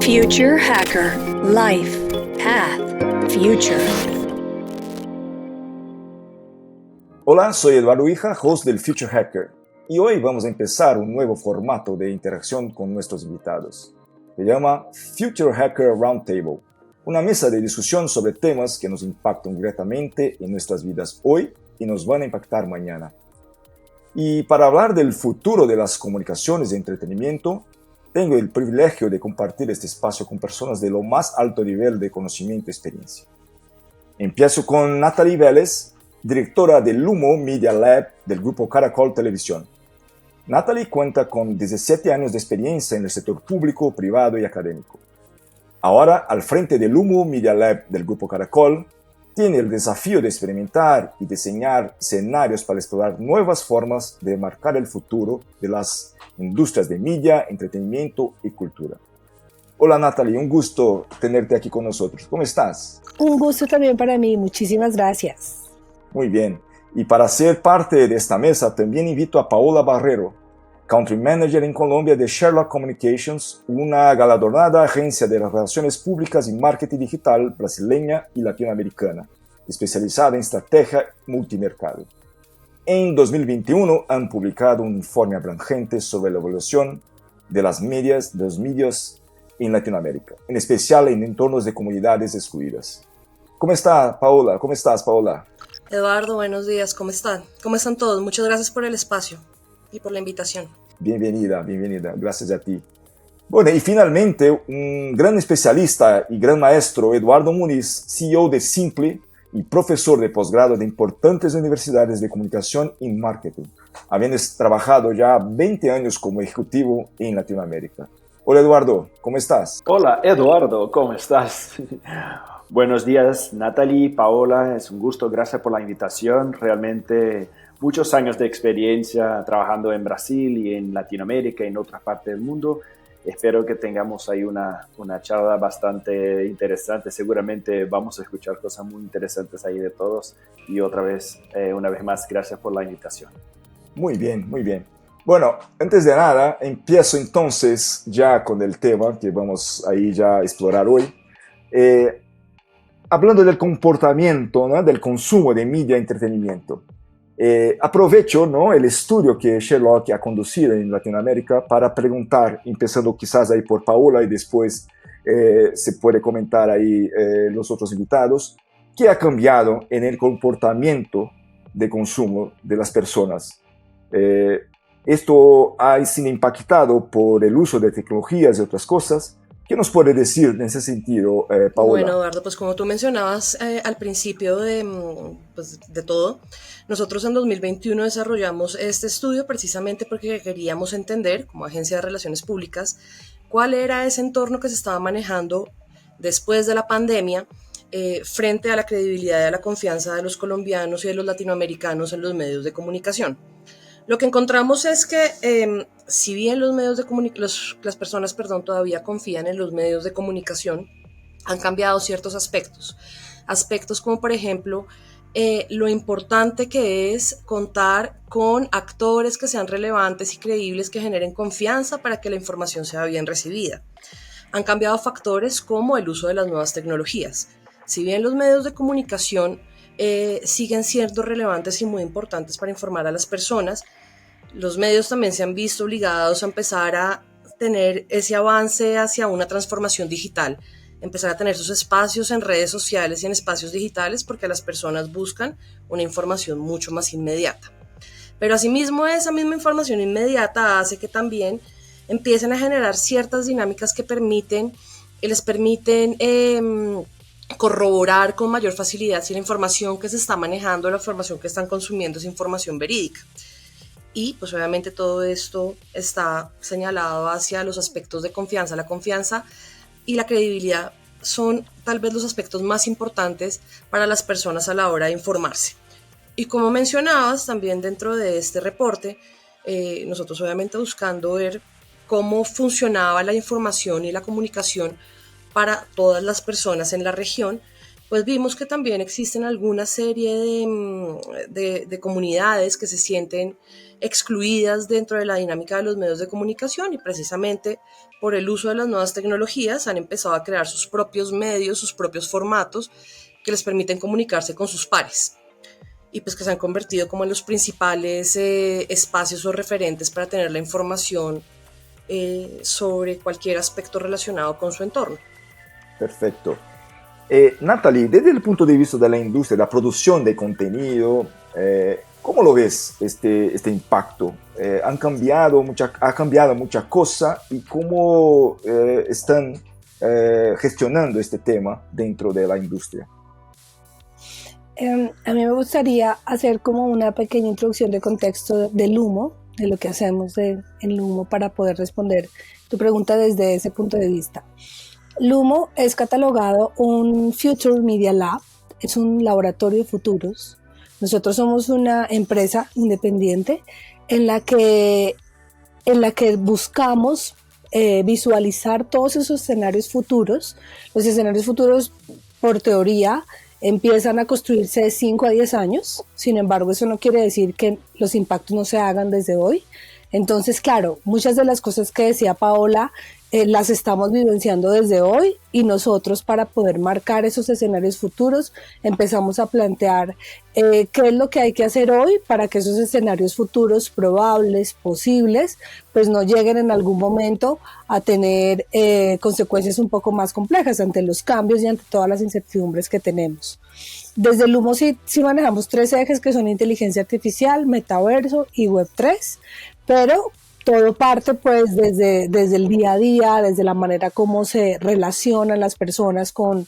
Future Hacker. Life. Path. Future. Hola, soy Eduardo Hija, host del Future Hacker, y hoy vamos a empezar un nuevo formato de interacción con nuestros invitados. Se llama Future Hacker Roundtable, una mesa de discusión sobre temas que nos impactan directamente en nuestras vidas hoy y nos van a impactar mañana. Y para hablar del futuro de las comunicaciones y entretenimiento, tengo el privilegio de compartir este espacio con personas de lo más alto nivel de conocimiento y experiencia. Empiezo con Natalie Vélez, directora del Lumo Media Lab del grupo Caracol Televisión. Natalie cuenta con 17 años de experiencia en el sector público, privado y académico. Ahora, al frente del Lumo Media Lab del grupo Caracol, tiene el desafío de experimentar y diseñar escenarios para explorar nuevas formas de marcar el futuro de las industrias de media, entretenimiento y cultura. Hola Natalie, un gusto tenerte aquí con nosotros. ¿Cómo estás? Un gusto también para mí, muchísimas gracias. Muy bien. Y para ser parte de esta mesa también invito a Paola Barrero, Country Manager en Colombia de Sherlock Communications, una galardonada agencia de relaciones públicas y marketing digital brasileña y latinoamericana, especializada en estrategia multimercado. En 2021 han publicado un informe abrangente sobre la evolución de los medios en Latinoamérica, en especial en entornos de comunidades excluidas. ¿Cómo está Paola? ¿Cómo estás, Paola? Eduardo, buenos días, ¿cómo están? ¿Cómo están todos? Muchas gracias por el espacio y por la invitación. Bienvenida, gracias a ti. Bueno, y finalmente, un gran especialista y gran maestro, Eduardo Muniz, CEO de Simple y profesor de posgrado de importantes universidades de comunicación y marketing, habiendo trabajado ya 20 años como ejecutivo en Latinoamérica. Hola Eduardo, ¿cómo estás? Hola Eduardo, ¿cómo estás? Buenos días Natalie, Paola, es un gusto, gracias por la invitación. Realmente muchos años de experiencia trabajando en Brasil y en Latinoamérica y en otras partes del mundo. Espero que tengamos ahí una charla bastante interesante. Seguramente vamos a escuchar cosas muy interesantes ahí de todos. Y otra vez, una vez más, gracias por la invitación. Muy bien, muy bien. Bueno, antes de nada, empiezo entonces ya con el tema que vamos ahí ya a explorar hoy. Hablando del comportamiento, ¿no?, del consumo de media y entretenimiento. Aprovecho, ¿no?, el estudio que Sherlock ha conducido en Latinoamérica para preguntar, empezando quizás ahí por Paola y después se puede comentar ahí los otros invitados, ¿qué ha cambiado en el comportamiento de consumo de las personas? Esto ha sido impactado por el uso de tecnologías y otras cosas. ¿Qué nos puede decir en ese sentido, Paola? Bueno, Eduardo, pues como tú mencionabas al principio de todo, nosotros en 2021 desarrollamos este estudio precisamente porque queríamos entender, como agencia de relaciones públicas, cuál era ese entorno que se estaba manejando después de la pandemia frente a la credibilidad y a la confianza de los colombianos y de los latinoamericanos en los medios de comunicación. Lo que encontramos es que si bien las personas todavía confían en los medios de comunicación, han cambiado ciertos aspectos. Aspectos como, por ejemplo, lo importante que es contar con actores que sean relevantes y creíbles, que generen confianza para que la información sea bien recibida. Han cambiado factores como el uso de las nuevas tecnologías. Si bien los medios de comunicación siguen siendo relevantes y muy importantes para informar a las personas, los medios también se han visto obligados a empezar a tener ese avance hacia una transformación digital, empezar a tener sus espacios en redes sociales y en espacios digitales porque las personas buscan una información mucho más inmediata. Pero asimismo esa misma información inmediata hace que también empiecen a generar ciertas dinámicas que les permiten corroborar con mayor facilidad si la información que se está manejando, la información que están consumiendo es información verídica. Y pues obviamente todo esto está señalado hacia los aspectos de confianza. La confianza y la credibilidad son tal vez los aspectos más importantes para las personas a la hora de informarse. Y como mencionabas también dentro de este reporte, nosotros obviamente buscando ver cómo funcionaba la información y la comunicación para todas las personas en la región, pues vimos que también existen alguna serie de comunidades que se sienten excluidas dentro de la dinámica de los medios de comunicación y precisamente por el uso de las nuevas tecnologías han empezado a crear sus propios medios, sus propios formatos que les permiten comunicarse con sus pares y pues que se han convertido como en los principales espacios o referentes para tener la información sobre cualquier aspecto relacionado con su entorno. Perfecto. Natalie, desde el punto de vista de la industria, de la producción de contenido, ¿cómo lo ves este impacto? Ha cambiado mucha cosa y cómo están gestionando este tema dentro de la industria. A mí me gustaría hacer como una pequeña introducción de contexto del Lumo, de lo que hacemos en Lumo para poder responder tu pregunta desde ese punto de vista. Lumo es catalogado un Future Media Lab, es un laboratorio de futuros. Nosotros somos una empresa independiente en la que buscamos visualizar todos esos escenarios futuros. Los escenarios futuros, por teoría, empiezan a construirse de 5 a 10 años. Sin embargo, eso no quiere decir que los impactos no se hagan desde hoy. Entonces, claro, muchas de las cosas que decía Paola las estamos vivenciando desde hoy y nosotros para poder marcar esos escenarios futuros empezamos a plantear qué es lo que hay que hacer hoy para que esos escenarios futuros probables, posibles, pues no lleguen en algún momento a tener consecuencias un poco más complejas ante los cambios y ante todas las incertidumbres que tenemos. Desde el Lumo sí manejamos 3 ejes que son inteligencia artificial, metaverso y Web3, pero todo parte pues desde el día a día, desde la manera como se relacionan las personas con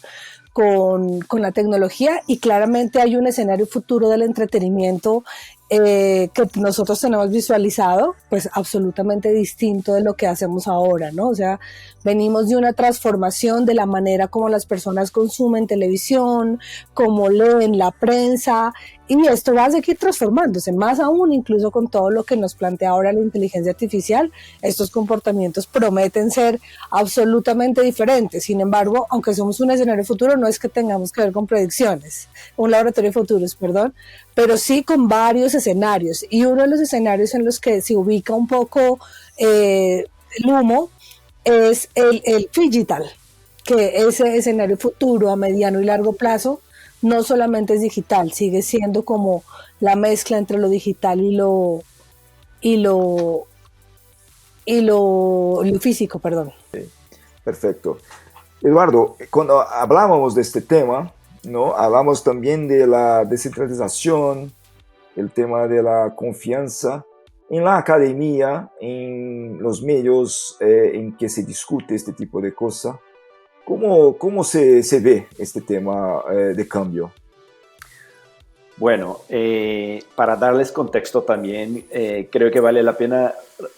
la tecnología y claramente hay un escenario futuro del entretenimiento que nosotros tenemos visualizado pues absolutamente distinto de lo que hacemos ahora, ¿no? O sea, venimos de una transformación de la manera como las personas consumen televisión, como leen la prensa y esto va a seguir transformándose, más aún incluso con todo lo que nos plantea ahora la inteligencia artificial, estos comportamientos prometen ser absolutamente diferentes. Sin embargo, aunque somos un escenario futuro, no es que tengamos que ver con predicciones, un laboratorio de futuros, perdón, pero sí con varios escenarios y uno de los escenarios en los que se ubica un poco el Lumo es el digital, que ese escenario futuro a mediano y largo plazo no solamente es digital, sigue siendo como la mezcla entre lo digital y lo físico, perdón. Sí, perfecto. Eduardo, cuando hablábamos de este tema, ¿no? Hablamos también de la descentralización, el tema de la confianza en la academia, en los medios en que se discute este tipo de cosas. ¿Cómo se ve este tema de cambio? Bueno, para darles contexto también, creo que vale la pena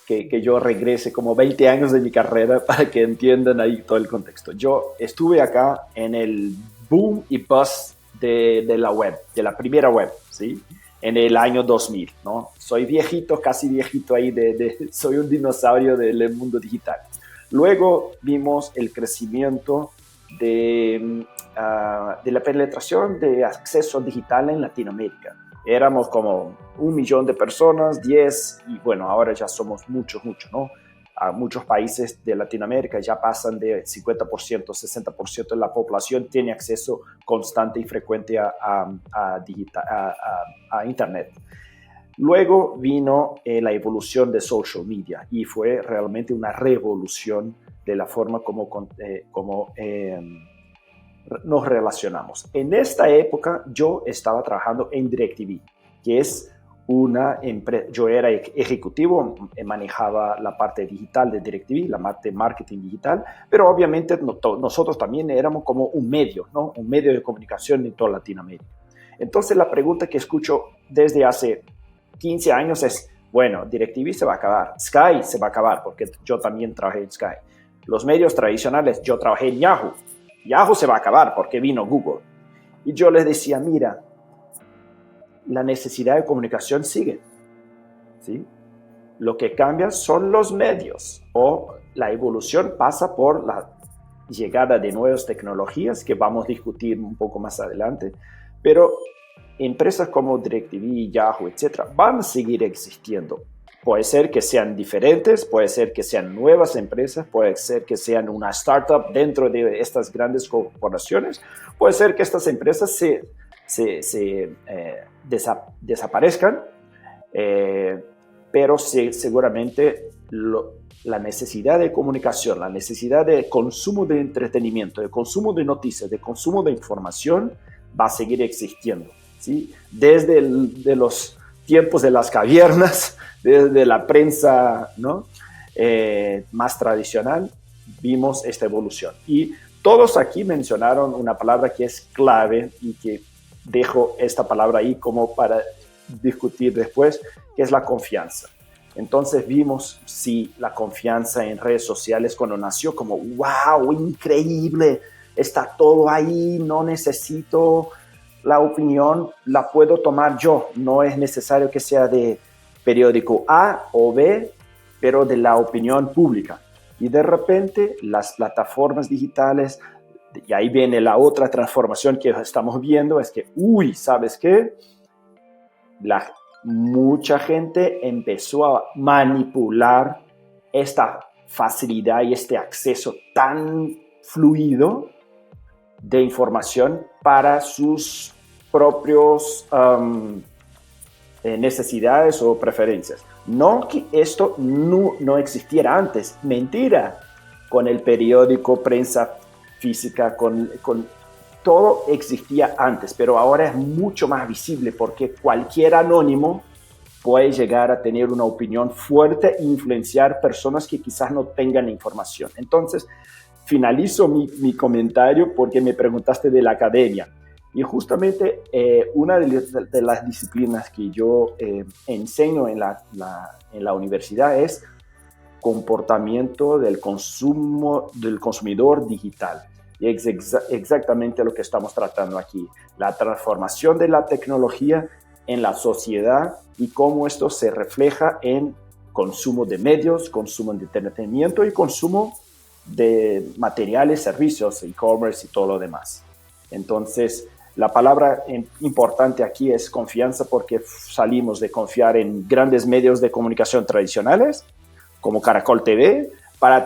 que yo regrese como 20 años de mi carrera para que entiendan ahí todo el contexto. Yo estuve acá en el boom y bust de la web, de la primera web, ¿sí? En el año 2000, ¿no? Soy viejito, casi viejito ahí, soy un dinosaurio del mundo digital. Luego vimos el crecimiento de la penetración de acceso digital en Latinoamérica. Éramos como 1 millón de personas, 10, y bueno, ahora ya somos muchos, ¿no? Muchos países de Latinoamérica ya pasan de 50%, 60% de la población tiene acceso constante y frecuente a Internet. Luego vino la evolución de social media y fue realmente una revolución de la forma como nos relacionamos. En esta época yo estaba trabajando en DirecTV, que es una empresa. Yo era ejecutivo, manejaba la parte digital de DirecTV, la parte de marketing digital, pero obviamente nosotros también éramos como un medio, ¿no? Un medio de comunicación en toda Latinoamérica. Entonces la pregunta que escucho desde hace 15 años es, bueno, DirecTV se va a acabar, Sky se va a acabar, porque yo también trabajé en Sky. Los medios tradicionales, yo trabajé en Yahoo. Yahoo se va a acabar porque vino Google. Y yo les decía, mira, la necesidad de comunicación sigue, ¿sí? Lo que cambia son los medios o la evolución pasa por llegada de nuevas tecnologías que vamos a discutir un poco más adelante, pero empresas como DirecTV, Yahoo, etcétera, van a seguir existiendo. Puede ser que sean diferentes, puede ser que sean nuevas empresas, puede ser que sean una startup dentro de estas grandes corporaciones, puede ser que estas empresas desaparezcan, pero seguramente la necesidad de comunicación, la necesidad de consumo de entretenimiento, de consumo de noticias, de consumo de información va a seguir existiendo, ¿sí? Desde de los tiempos de las cavernas, desde la prensa, ¿no? Más tradicional, vimos esta evolución. Y todos aquí mencionaron una palabra que es clave y que dejo esta palabra ahí como para discutir después, que es la confianza. Entonces vimos, sí, la confianza en redes sociales cuando nació como, wow, increíble, está todo ahí, no necesito la opinión, la puedo tomar yo, no es necesario que sea de periódico A o B, pero de la opinión pública. Y de repente las plataformas digitales, y ahí viene la otra transformación que estamos viendo, es que, ¿sabes qué? Mucha gente empezó a manipular esta facilidad y este acceso tan fluido de información para sus propios necesidades o preferencias. No que esto no existiera antes, mentira, con el periódico, prensa física, con todo existía antes, pero ahora es mucho más visible porque cualquier anónimo puede llegar a tener una opinión fuerte e influenciar personas que quizás no tengan información. Entonces, finalizo mi comentario porque me preguntaste de la academia. Y justamente una de las disciplinas que yo enseño en la universidad es comportamiento del consumidor digital. Y es exactamente lo que estamos tratando aquí. La transformación de la tecnología en la sociedad y cómo esto se refleja en consumo de medios, consumo de entretenimiento y consumo de materiales, servicios, e-commerce y todo lo demás. Entonces, la palabra importante aquí es confianza porque salimos de confiar en grandes medios de comunicación tradicionales como Caracol TV para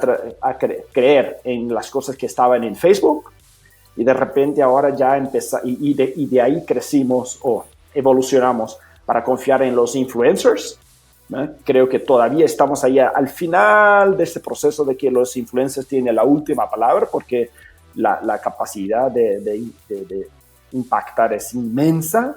creer en las cosas que estaban en Facebook y de repente ahora ya y de ahí crecimos o evolucionamos para confiar en los influencers. Creo que todavía estamos ahí al final de este proceso de que los influencers tienen la última palabra porque la capacidad de impactar es inmensa,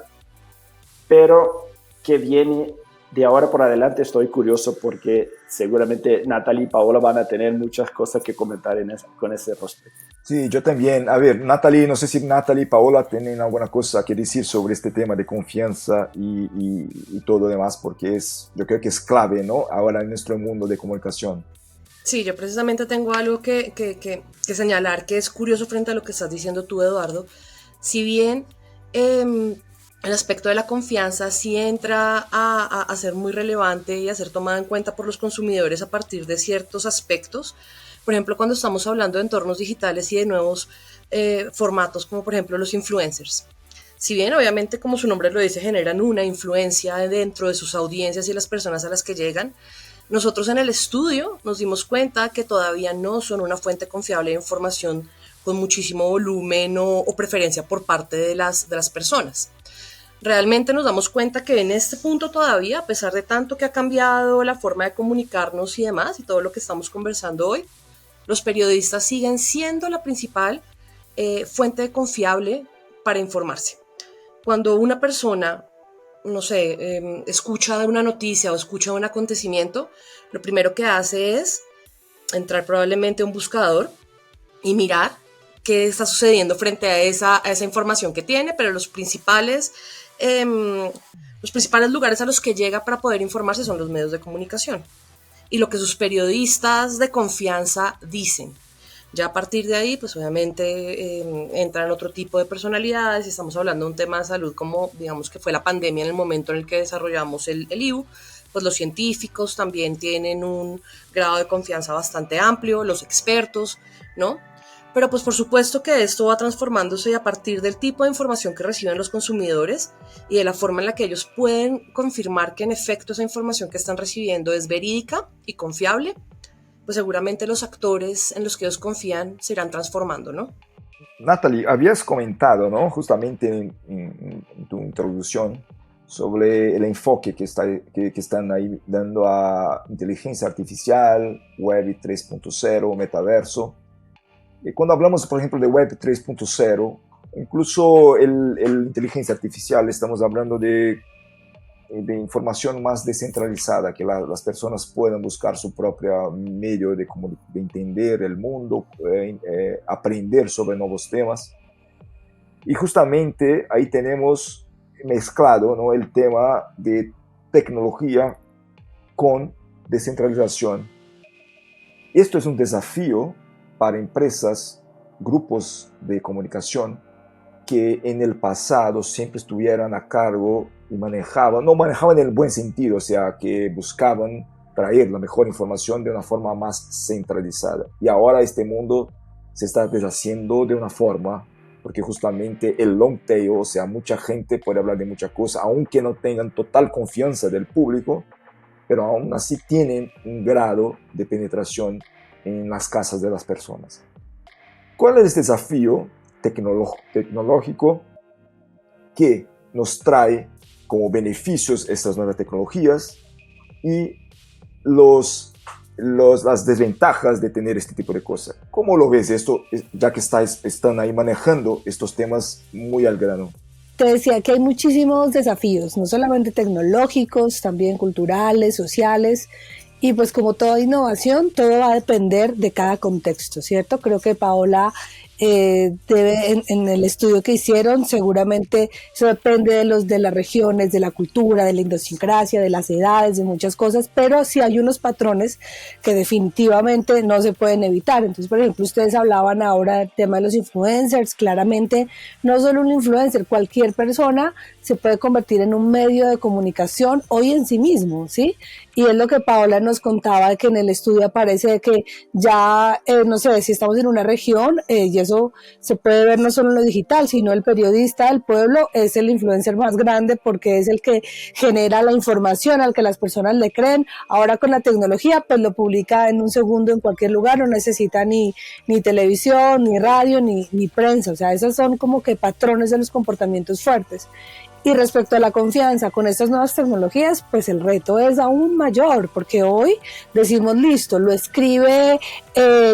pero que viene de ahora por adelante. Estoy curioso porque seguramente Natalie y Paola van a tener muchas cosas que comentar con ese respecto. Sí, yo también. A ver, Natalie, no sé si Natalie y Paola tienen alguna cosa que decir sobre este tema de confianza y todo lo demás, porque yo creo que es clave, ¿no? Ahora en nuestro mundo de comunicación. Sí, yo precisamente tengo algo que señalar que es curioso frente a lo que estás diciendo tú, Eduardo. Si bien el aspecto de la confianza sí entra a ser muy relevante y a ser tomado en cuenta por los consumidores a partir de ciertos aspectos, por ejemplo, cuando estamos hablando de entornos digitales y de nuevos formatos, como por ejemplo los influencers. Si bien obviamente, como su nombre lo dice, generan una influencia dentro de sus audiencias y las personas a las que llegan, nosotros en el estudio nos dimos cuenta que todavía no son una fuente confiable de información con muchísimo volumen o preferencia por parte de las personas. Realmente nos damos cuenta que en este punto todavía, a pesar de tanto que ha cambiado la forma de comunicarnos y demás, y todo lo que estamos conversando hoy, los periodistas siguen siendo la principal fuente confiable para informarse. Cuando una persona, no sé, escucha una noticia o escucha un acontecimiento, lo primero que hace es entrar probablemente a un buscador y mirar qué está sucediendo frente a esa información que tiene, pero los principales lugares a los que llega para poder informarse son los medios de comunicación y lo que sus periodistas de confianza dicen. Ya a partir de ahí, pues obviamente entran otro tipo de personalidades y estamos hablando de un tema de salud como, digamos, que fue la pandemia en el momento en el que desarrollamos el IU. Pues los científicos también tienen un grado de confianza bastante amplio, los expertos, ¿no? Pero pues por supuesto que esto va transformándose a partir del tipo de información que reciben los consumidores y de la forma en la que ellos pueden confirmar que en efecto esa información que están recibiendo es verídica y confiable, pues seguramente los actores en los que ellos confían se irán transformando, ¿no? Natalie, habías comentado, ¿no? Justamente en tu introducción sobre el enfoque que están ahí dando a inteligencia artificial, Web 3.0, metaverso. Cuando hablamos, por ejemplo, de Web 3.0, incluso el inteligencia artificial, estamos hablando de información más descentralizada, que las personas puedan buscar su propio medio de entender el mundo, aprender sobre nuevos temas. Y justamente ahí tenemos mezclado, ¿no?, el tema de tecnología con descentralización. Esto es un desafío para empresas, grupos de comunicación que en el pasado siempre estuvieran a cargo y no manejaban en el buen sentido, o sea, que buscaban traer la mejor información de una forma más centralizada. Y ahora este mundo se está deshaciendo de una forma, porque justamente el long tail, o sea, mucha gente puede hablar de muchas cosas, aunque no tengan total confianza del público, pero aún así tienen un grado de penetración en las casas de las personas. ¿Cuál es el desafío tecnológico que nos trae como beneficios estas nuevas tecnologías y las desventajas de tener este tipo de cosas? ¿Cómo lo ves esto, ya que están ahí manejando estos temas muy al grano? Te decía que hay muchísimos desafíos, no solamente tecnológicos, también culturales, sociales, y pues como toda innovación, todo va a depender de cada contexto, ¿cierto? Creo que Paola en el estudio que hicieron, seguramente eso depende de las regiones, de la cultura, de la idiosincrasia, de las edades, de muchas cosas, pero sí hay unos patrones que definitivamente no se pueden evitar. Entonces, por ejemplo, ustedes hablaban ahora del tema de los influencers. Claramente, no solo un influencer, cualquier persona se puede convertir en un medio de comunicación hoy en sí mismo, ¿sí? Y es lo que Paola nos contaba, de que en el estudio aparece que ya, no sé, si estamos en una región, y eso se puede ver no solo en lo digital, sino el periodista del pueblo es el influencer más grande porque es el que genera la información al que las personas le creen. Ahora con la tecnología, pues lo publica en un segundo en cualquier lugar, no necesita ni televisión, ni radio, ni prensa. O sea, esos son como que patrones de los comportamientos fuertes. Y respecto a la confianza con estas nuevas tecnologías, pues el reto es aún mayor, porque hoy decimos, listo, lo escribe,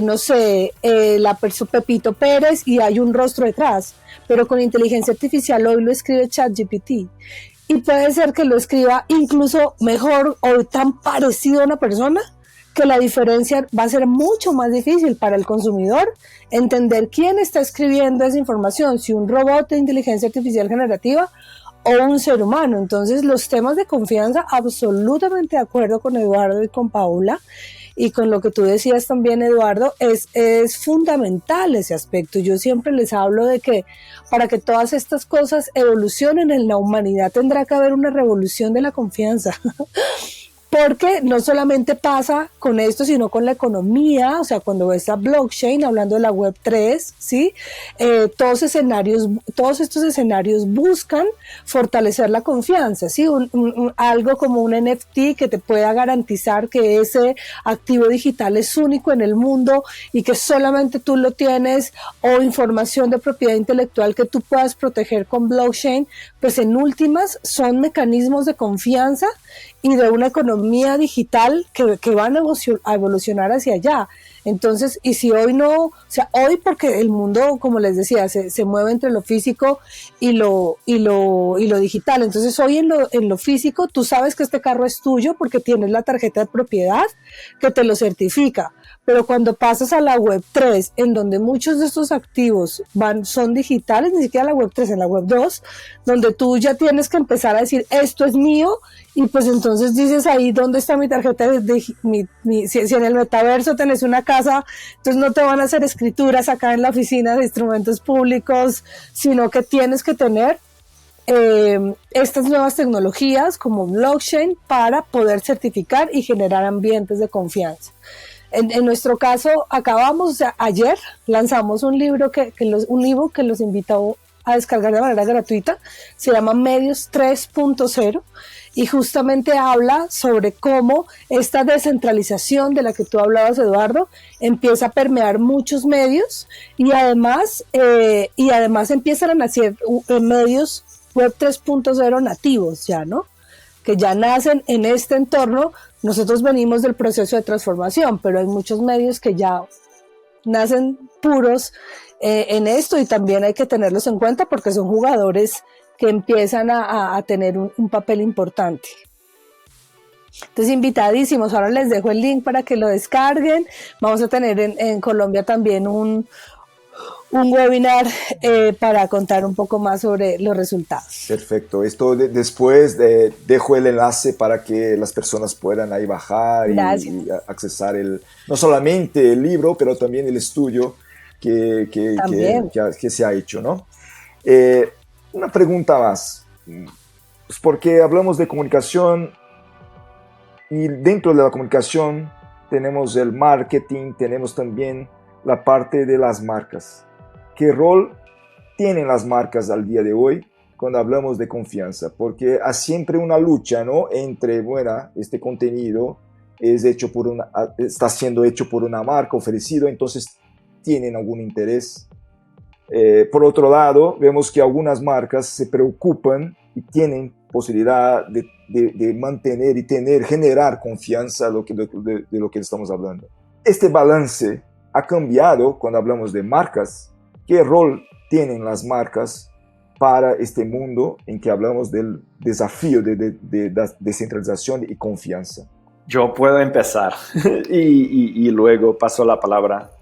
no sé, Pepito Pérez y hay un rostro detrás, pero con inteligencia artificial hoy lo escribe ChatGPT. Y puede ser que lo escriba incluso mejor o tan parecido a una persona, que la diferencia va a ser mucho más difícil para el consumidor entender quién está escribiendo esa información, si un robot de inteligencia artificial generativa o un ser humano. Entonces los temas de confianza, absolutamente de acuerdo con Eduardo y con Paola, y con lo que tú decías también, Eduardo, es fundamental ese aspecto. Yo siempre les hablo de que para que todas estas cosas evolucionen en la humanidad tendrá que haber una revolución de la confianza. Porque no solamente pasa con esto, sino con la economía. O sea, cuando ves a blockchain, hablando de la web 3, ¿sí? Todos estos escenarios buscan fortalecer la confianza, ¿sí? Algo como un NFT que te pueda garantizar que ese activo digital es único en el mundo y que solamente tú lo tienes, o información de propiedad intelectual que tú puedas proteger con blockchain, pues en últimas son mecanismos de confianza y de una economía digital que van a evolucionar hacia allá. Entonces, y si hoy no, o sea, hoy porque el mundo, como les decía, se mueve entre lo físico y lo digital. Entonces, hoy en lo físico, tú sabes que este carro es tuyo porque tienes la tarjeta de propiedad que te lo certifica. Pero cuando pasas a la web 3, en donde muchos de estos activos son digitales, ni siquiera la web 3, en la web 2, donde tú ya tienes que empezar a decir, esto es mío, y pues entonces dices ahí, ¿dónde está mi tarjeta? Si en el metaverso tenés una casa, entonces no te van a hacer escrituras acá en la oficina de instrumentos públicos, sino que tienes que tener estas nuevas tecnologías como blockchain para poder certificar y generar ambientes de confianza. En nuestro caso, acabamos, o sea, ayer lanzamos un libro un libro que los invitó a descargar de manera gratuita, se llama Medios 3.0 y justamente habla sobre cómo esta descentralización de la que tú hablabas, Eduardo, empieza a permear muchos medios y además empiezan a nacer medios web 3.0 nativos ya, ¿no? Que ya nacen en este entorno. Nosotros venimos del proceso de transformación, pero hay muchos medios que ya nacen puros en esto y también hay que tenerlos en cuenta porque son jugadores que empiezan a tener un papel importante. Entonces, invitadísimos. Ahora les dejo el link para que lo descarguen. Vamos a tener en Colombia también un webinar para contar un poco más sobre los resultados. Perfecto. Esto después dejo el enlace para que las personas puedan ahí bajar y accesar no solamente el libro, pero también el estudio que se ha hecho, ¿no? Una pregunta más, pues porque hablamos de comunicación y dentro de la comunicación tenemos el marketing, tenemos también la parte de las marcas. ¿Qué rol tienen las marcas al día de hoy cuando hablamos de confianza? Porque hay siempre una lucha, ¿no? Entre, bueno, este contenido está siendo hecho por una marca, ofrecido, entonces tienen algún interés. Por otro lado, vemos que algunas marcas se preocupan y tienen posibilidad de mantener y generar confianza de lo que estamos hablando. Este balance ha cambiado cuando hablamos de marcas. ¿Qué rol tienen las marcas para este mundo en que hablamos del desafío de descentralización y confianza? Yo puedo empezar y luego paso la palabra.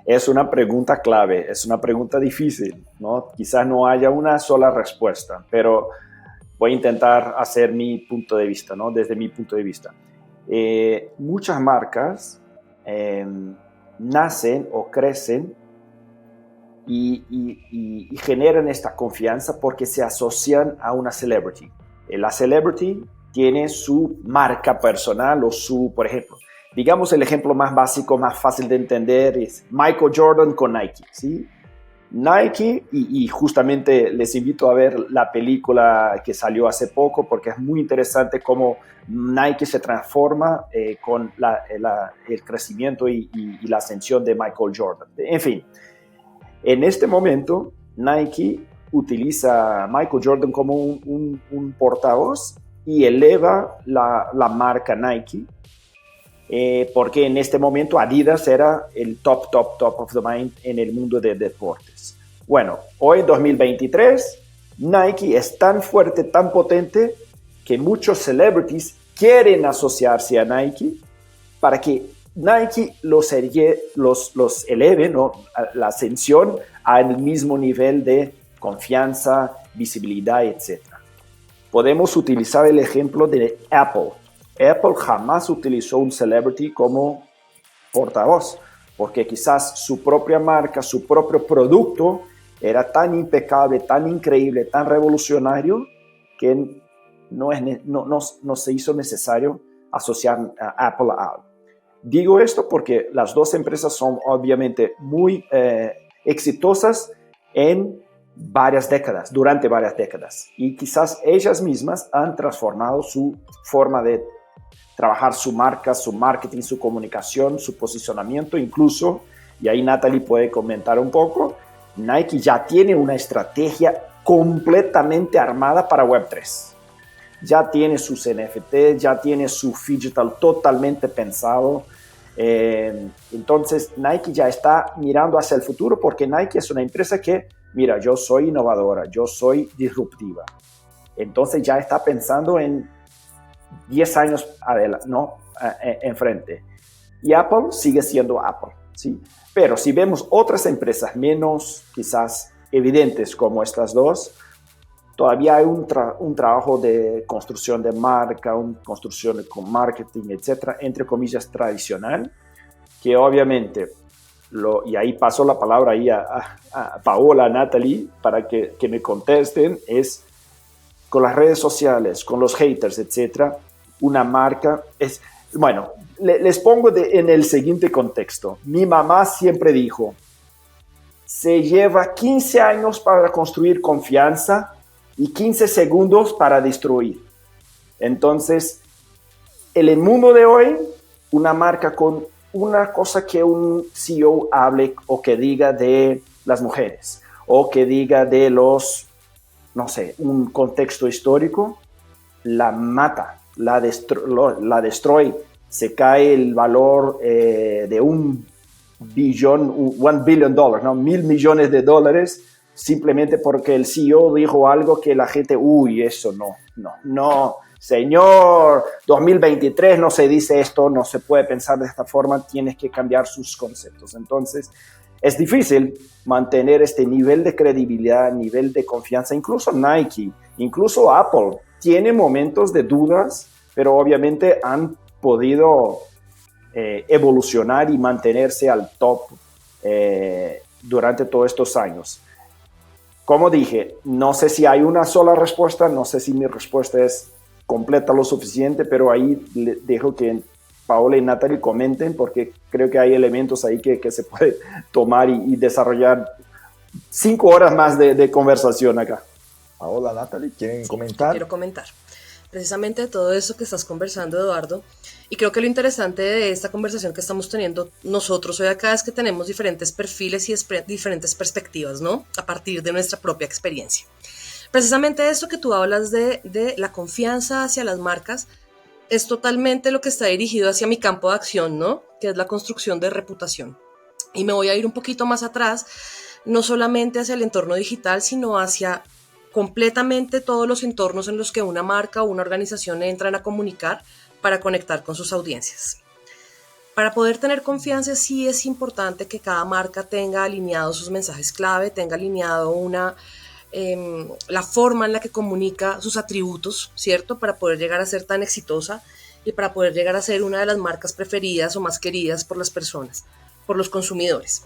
Es una pregunta clave, es una pregunta difícil, ¿no? Quizás no haya una sola respuesta, pero voy a intentar hacer mi punto de vista, ¿no? Desde mi punto de vista. Muchas marcas nacen o crecen y generan esta confianza porque se asocian a una celebrity. La celebrity tiene su marca personal o por ejemplo, digamos el ejemplo más básico, más fácil de entender es Michael Jordan con Nike, ¿sí? Nike, y justamente les invito a ver la película que salió hace poco porque es muy interesante cómo Nike se transforma con el crecimiento y la ascensión de Michael Jordan. En fin, en este momento Nike utiliza a Michael Jordan como un portavoz y eleva la marca Nike. Porque en este momento Adidas era el top of the mind en el mundo de deportes. Bueno, hoy 2023, Nike es tan fuerte, tan potente, que muchos celebrities quieren asociarse a Nike para que Nike los eleve, ¿no? La ascensión al mismo nivel de confianza, visibilidad, etc. Podemos utilizar el ejemplo de Apple. Apple jamás utilizó un celebrity como portavoz, porque quizás su propia marca, su propio producto era tan impecable, tan increíble, tan revolucionario, que no se hizo necesario asociar a Apple a algo. Digo esto porque las dos empresas son obviamente muy exitosas durante varias décadas, y quizás ellas mismas han transformado su forma de trabajar su marca, su marketing, su comunicación, su posicionamiento, incluso, y ahí Natalie puede comentar un poco, Nike ya tiene una estrategia completamente armada para Web3. Ya tiene sus NFT, ya tiene su digital totalmente pensado. Entonces Nike ya está mirando hacia el futuro porque Nike es una empresa que, mira, yo soy innovadora, yo soy disruptiva. Entonces ya está pensando en 10 años adelante, ¿no? Enfrente. Y Apple sigue siendo Apple, ¿sí? Pero si vemos otras empresas menos quizás evidentes como estas dos, todavía hay un trabajo de construcción de marca, una construcción con marketing, etcétera, entre comillas, tradicional, que obviamente, y ahí paso la palabra ahí a Paola, a Natalie, para que me contesten, es con las redes sociales, con los haters, etcétera, una marca Bueno, les pongo en el siguiente contexto. Mi mamá siempre dijo, se lleva 15 años para construir confianza y 15 segundos para destruir. Entonces, en el mundo de hoy, una marca con una cosa que un CEO hable o que diga de las mujeres o que diga de los, no sé, un contexto histórico, la mata, la destruye, se cae el valor de $1 billion, ¿no? $1.000 millones, simplemente porque el CEO dijo algo que la gente, eso no, señor, 2023 no se dice esto, no se puede pensar de esta forma, tienes que cambiar sus conceptos. Entonces, es difícil mantener este nivel de credibilidad, nivel de confianza, incluso Nike, incluso Apple, tiene momentos de dudas, pero obviamente han podido evolucionar y mantenerse al top durante todos estos años. Como dije, no sé si hay una sola respuesta, no sé si mi respuesta es completa lo suficiente, pero ahí dejo que Paola y Natalie comenten, porque creo que hay elementos ahí que se puede tomar y desarrollar 5 horas más de conversación acá. Paola, Natalie, ¿quieren comentar? Quiero comentar precisamente todo eso que estás conversando, Eduardo, y creo que lo interesante de esta conversación que estamos teniendo nosotros hoy acá es que tenemos diferentes perfiles y diferentes perspectivas, ¿no? A partir de nuestra propia experiencia. Precisamente esto que tú hablas de la confianza hacia las marcas es totalmente lo que está dirigido hacia mi campo de acción, ¿no? Que es la construcción de reputación. Y me voy a ir un poquito más atrás, no solamente hacia el entorno digital, sino hacia completamente todos los entornos en los que una marca o una organización entran a comunicar para conectar con sus audiencias. Para poder tener confianza sí es importante que cada marca tenga alineados sus mensajes clave, tenga alineado la forma en la que comunica sus atributos, ¿cierto? Para poder llegar a ser tan exitosa y para poder llegar a ser una de las marcas preferidas o más queridas por las personas, por los consumidores.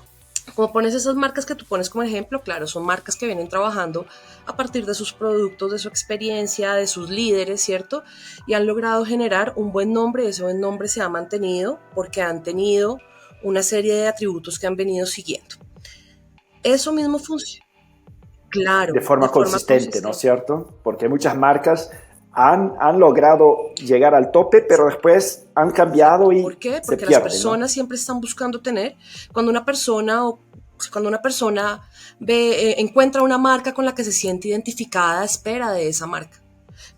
Como pones esas marcas que tú pones como ejemplo, claro, son marcas que vienen trabajando a partir de sus productos, de su experiencia, de sus líderes, ¿cierto? Y han logrado generar un buen nombre, y ese buen nombre se ha mantenido porque han tenido una serie de atributos que han venido siguiendo. Eso mismo funciona. Claro, De forma consistente, ¿no es cierto? Porque muchas marcas han logrado llegar al tope, pero después han cambiado y ¿por qué? se Porque pierden, las personas, ¿no? Siempre están buscando tener, cuando una persona encuentra una marca con la que se siente identificada, espera de esa marca.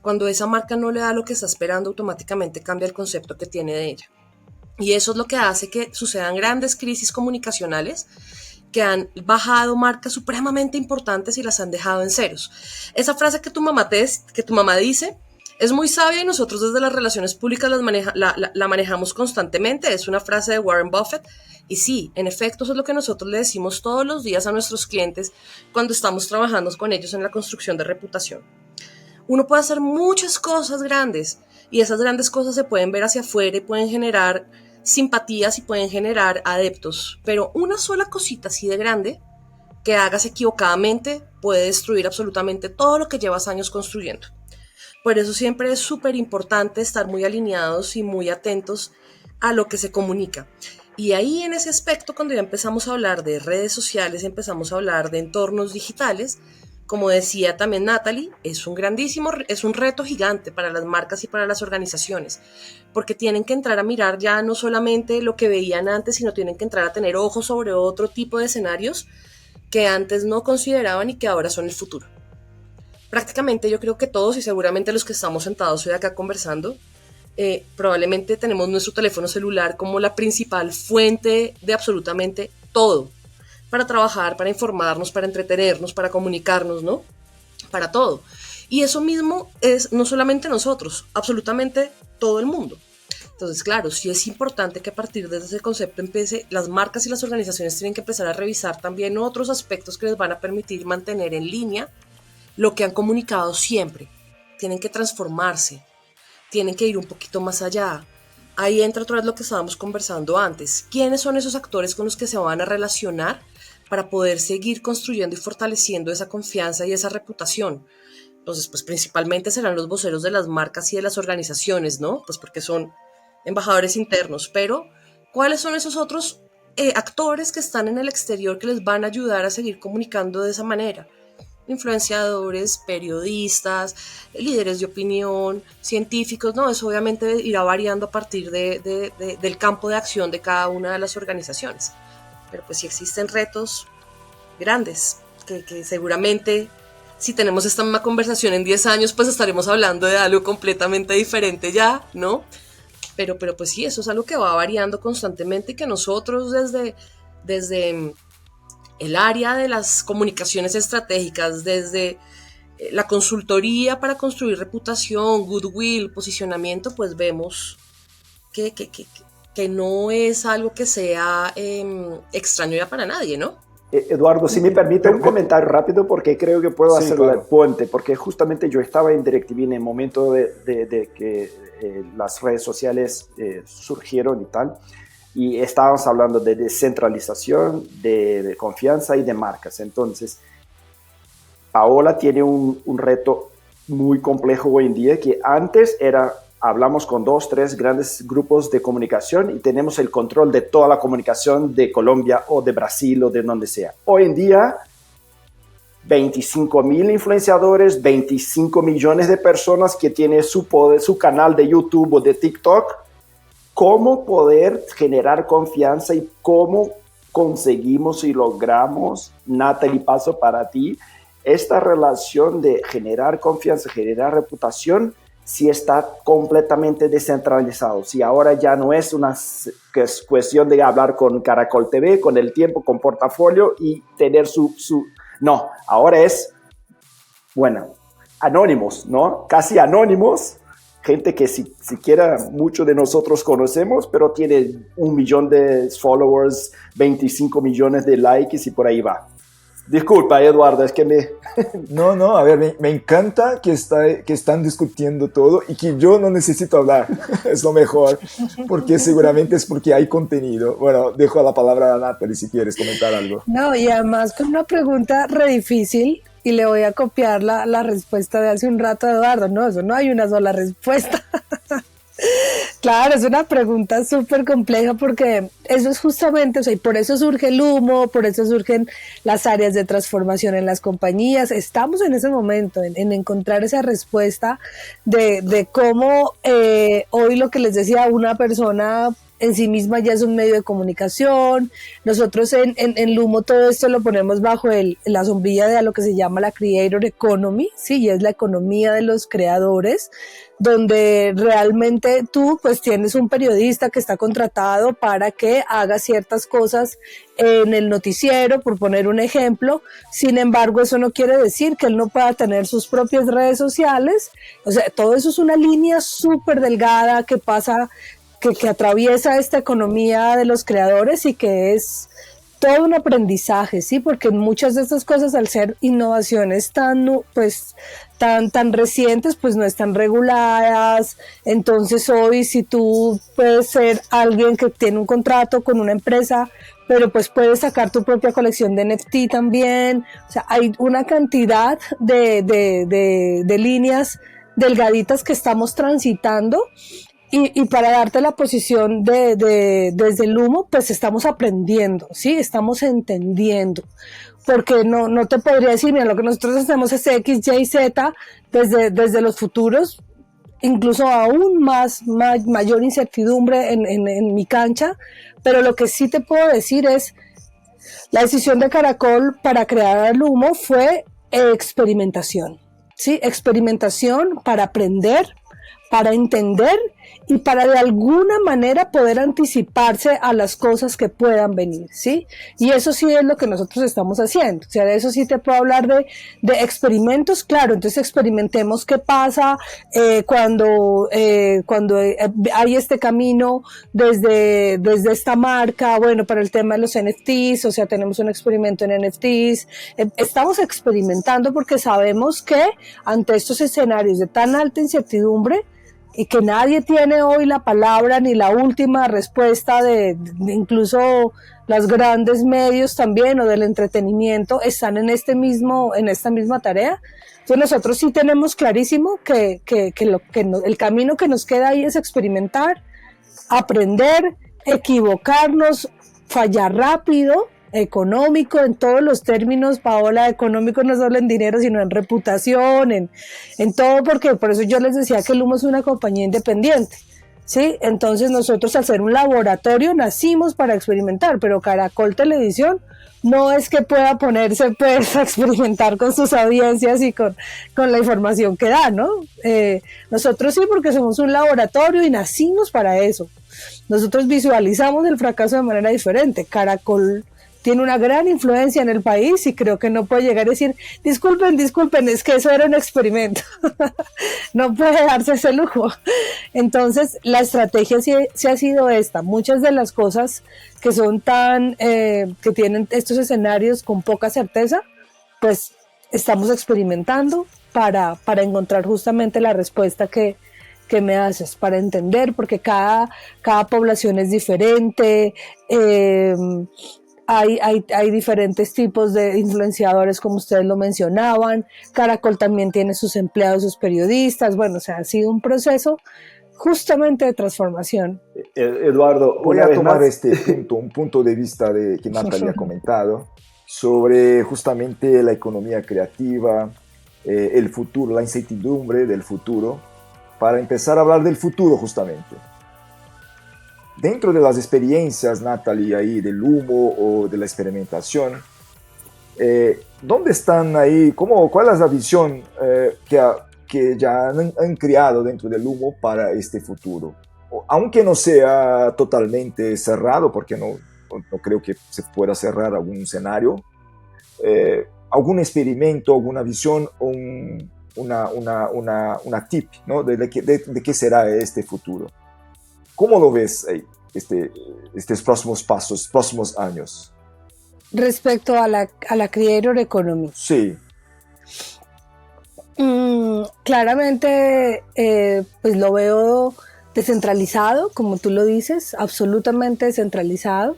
Cuando esa marca no le da lo que está esperando, automáticamente cambia el concepto que tiene de ella. Y eso es lo que hace que sucedan grandes crisis comunicacionales que han bajado marcas supremamente importantes y las han dejado en ceros. Esa frase que tu mamá dice es muy sabia y nosotros desde las relaciones públicas la manejamos constantemente. Es una frase de Warren Buffett y sí, en efecto, eso es lo que nosotros le decimos todos los días a nuestros clientes cuando estamos trabajando con ellos en la construcción de reputación. Uno puede hacer muchas cosas grandes y esas grandes cosas se pueden ver hacia afuera y pueden generar simpatías y pueden generar adeptos, pero una sola cosita así de grande que hagas equivocadamente puede destruir absolutamente todo lo que llevas años construyendo. Por eso siempre es súper importante estar muy alineados y muy atentos a lo que se comunica. Y ahí en ese aspecto, cuando ya empezamos a hablar de redes sociales, empezamos a hablar de entornos digitales, como decía también Natalie, es un reto gigante para las marcas y para las organizaciones, porque tienen que entrar a mirar ya no solamente lo que veían antes, sino tienen que entrar a tener ojos sobre otro tipo de escenarios que antes no consideraban y que ahora son el futuro. Prácticamente yo creo que todos y seguramente los que estamos sentados hoy acá conversando, probablemente tenemos nuestro teléfono celular como la principal fuente de absolutamente todo, para trabajar, para informarnos, para entretenernos, para comunicarnos, ¿no? Para todo. Y eso mismo es no solamente nosotros, absolutamente todo el mundo. Entonces, claro, sí es importante que a partir de ese concepto las marcas y las organizaciones tienen que empezar a revisar también otros aspectos que les van a permitir mantener en línea lo que han comunicado siempre. Tienen que transformarse, tienen que ir un poquito más allá. Ahí entra otra vez lo que estábamos conversando antes. ¿Quiénes son esos actores con los que se van a relacionar para poder seguir construyendo y fortaleciendo esa confianza y esa reputación? Entonces, pues principalmente serán los voceros de las marcas y de las organizaciones, ¿no? Pues porque son embajadores internos, pero ¿cuáles son esos otros actores que están en el exterior que les van a ayudar a seguir comunicando de esa manera? Influenciadores, periodistas, líderes de opinión, científicos, ¿no? Eso obviamente irá variando a partir del campo de acción de cada una de las organizaciones. Pero pues sí existen retos grandes, que seguramente si tenemos esta misma conversación en 10 años, pues estaremos hablando de algo completamente diferente ya, ¿no? Pero pues sí, eso es algo que va variando constantemente y que nosotros desde el área de las comunicaciones estratégicas, desde la consultoría para construir reputación, goodwill, posicionamiento, pues vemos que no es algo que sea extraño ya para nadie, ¿no? Eduardo, si me permite un comentario rápido, porque creo que puedo hacer el puente, porque justamente yo estaba en DirecTV en el momento de que las redes sociales surgieron y tal, y estábamos hablando de descentralización, de confianza y de marcas. Entonces, Paola tiene un reto muy complejo hoy en día, que antes era, hablamos con 2, 3 grandes grupos de comunicación y tenemos el control de toda la comunicación de Colombia o de Brasil o de donde sea. Hoy en día, 25,000 influenciadores, 25 millones de personas que tienen su poder, su canal de YouTube o de TikTok. ¿Cómo poder generar confianza y cómo conseguimos y logramos, Natalie, paso para ti, esta relación de generar confianza, generar reputación, si está completamente descentralizado, si ahora ya no es una cuestión de hablar con Caracol TV, con El Tiempo, con Portafolio y tener no, ahora es, bueno, anónimos, ¿no? Casi anónimos, gente que siquiera muchos de nosotros conocemos, pero tiene 1 millón de followers, 25 millones de likes y por ahí va. Disculpa, Eduardo, es que me... No, a ver, me encanta que están discutiendo todo y que yo no necesito hablar. Es lo mejor, porque seguramente es porque hay contenido. Bueno, dejo la palabra a Natalie si quieres comentar algo. No, y además con una pregunta re difícil, y le voy a copiar la respuesta de hace un rato de Eduardo. No, eso no hay una sola respuesta. Claro, es una pregunta súper compleja porque eso es justamente, o sea, y por eso surge el humo, por eso surgen las áreas de transformación en las compañías. Estamos en ese momento, en encontrar esa respuesta de cómo hoy lo que les decía, una persona en sí misma ya es un medio de comunicación. Nosotros en Lumo todo esto lo ponemos bajo la sombrilla de lo que se llama la Creator Economy, ¿sí? Y es la economía de los creadores, donde realmente tú pues tienes un periodista que está contratado para que haga ciertas cosas en el noticiero, por poner un ejemplo. Sin embargo, eso no quiere decir que él no pueda tener sus propias redes sociales. O sea, todo eso es una línea súper delgada que pasa, que atraviesa esta economía de los creadores y que es todo un aprendizaje, ¿sí? Porque muchas de estas cosas, al ser innovaciones tan recientes, pues no están reguladas. Entonces hoy, si tú puedes ser alguien que tiene un contrato con una empresa, pero pues puedes sacar tu propia colección de NFT también. O sea, hay una cantidad de líneas delgaditas que estamos transitando. Y para darte la posición desde el humo, pues estamos aprendiendo, ¿sí? Estamos entendiendo. Porque no te podría decir, mira, lo que nosotros hacemos es X, Y, Z, desde los futuros, incluso aún mayor incertidumbre en mi cancha. Pero lo que sí te puedo decir es, la decisión de Caracol para crear el humo fue experimentación, ¿sí? Experimentación para aprender, para entender y para de alguna manera poder anticiparse a las cosas que puedan venir, ¿sí? Y eso sí es lo que nosotros estamos haciendo. O sea, de eso sí te puedo hablar de experimentos, claro. Entonces experimentemos qué pasa cuando hay este camino desde esta marca, bueno, para el tema de los NFTs, o sea, tenemos un experimento en NFTs. Estamos experimentando porque sabemos que ante estos escenarios de tan alta incertidumbre, y que nadie tiene hoy la palabra ni la última respuesta de incluso los grandes medios también o del entretenimiento están en esta misma tarea. Entonces nosotros sí tenemos clarísimo que el camino que nos queda ahí es experimentar, aprender, equivocarnos, fallar rápido, económico en todos los términos, Paola, económico no solo en dinero, sino en reputación, en todo, porque por eso yo les decía que Lumo es una compañía independiente, ¿sí? Entonces nosotros al ser un laboratorio nacimos para experimentar, pero Caracol Televisión no es que pueda ponerse pues, a experimentar con sus audiencias y con la información que da, ¿no? Nosotros sí, porque somos un laboratorio y nacimos para eso. Nosotros visualizamos el fracaso de manera diferente. Caracol tiene una gran influencia en el país y creo que no puede llegar a decir, disculpen, es que eso era un experimento. No puede darse ese lujo. Entonces, la estrategia sí ha sido esta. Muchas de las cosas que son que tienen estos escenarios con poca certeza, pues estamos experimentando para encontrar justamente la respuesta que me haces, para entender, porque cada población es diferente, hay diferentes tipos de influenciadores, como ustedes lo mencionaban. Caracol también tiene sus empleados, sus periodistas. Bueno, o sea, ha sido un proceso justamente de transformación. Eduardo, voy a tomar un punto de vista que Natalia ha comentado sobre justamente la economía creativa, el futuro, la incertidumbre del futuro, para empezar a hablar del futuro justamente. Dentro de las experiencias, Natalie, ahí del humo o de la experimentación, ¿dónde están ahí? ¿Cuál es la visión que ya han creado dentro del humo para este futuro? Aunque no sea totalmente cerrado, porque no creo que se pueda cerrar algún escenario, algún experimento, alguna visión, una tip, ¿no? de qué será este futuro. ¿Cómo lo ves ahí, estos próximos pasos, próximos años? Respecto a la Creator Economy. Sí. Claramente, pues lo veo descentralizado, como tú lo dices, absolutamente descentralizado,